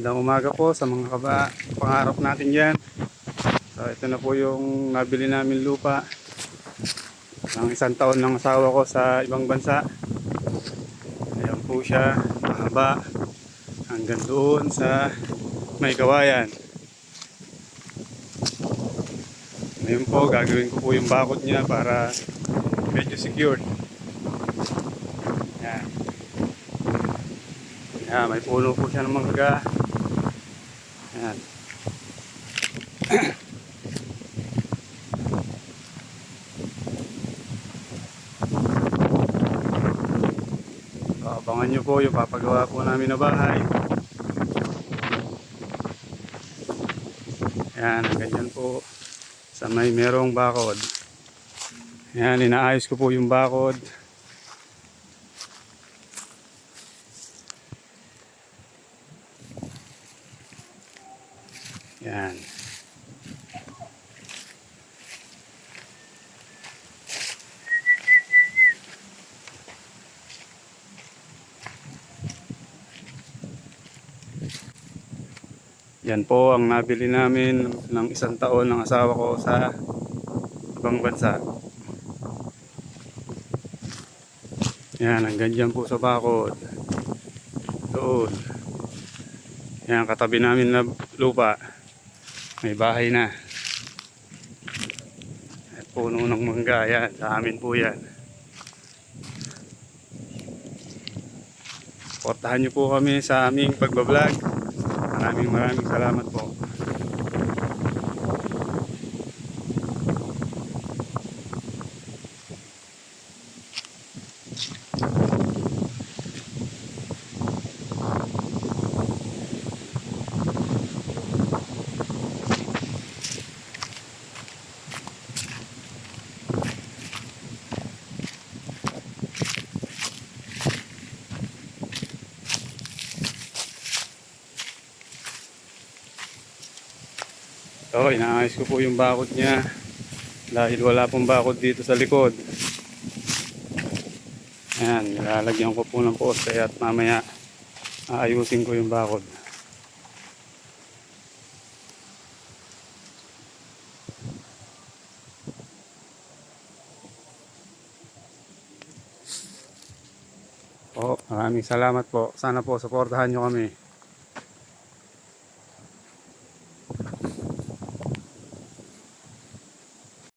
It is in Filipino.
Magandang umaga po sa mga pangarap natin dyan. So ito na po yung nabili namin lupa ng 1 taon ng asawa ko sa ibang bansa. Ayan po siya, mahaba hanggang doon sa may kawayan. Ngayon po gagawin ko po yung bakod niya para medyo secured. Ayan. Ayan, may puno po siya ng mangga. Ayan. So, abangan nyo po yung papagawa po namin na bahay. Ayan, ganyan po sa may merong bakod. Ayan, inaayos ko po yung bakod. Ayan. Yan po ang nabili namin ng 1 taon ng asawa ko sa ibang bansa. Yan, hanggang dyan po sa bakod. Doon. Yan, katabi namin na lupa. May bahay na. At puno ng mangga. Yan, sa amin po yan. Suportahan nyo po kami sa aming pagbablog. Maraming salamat po. So, inaayos ko po yung bakod niya dahil wala pong bakod dito sa likod. Ayan, nilalagyan ko po ng poste at mamaya aayusin ko yung bakod. Po, maraming salamat po. Sana po suportahan nyo kami.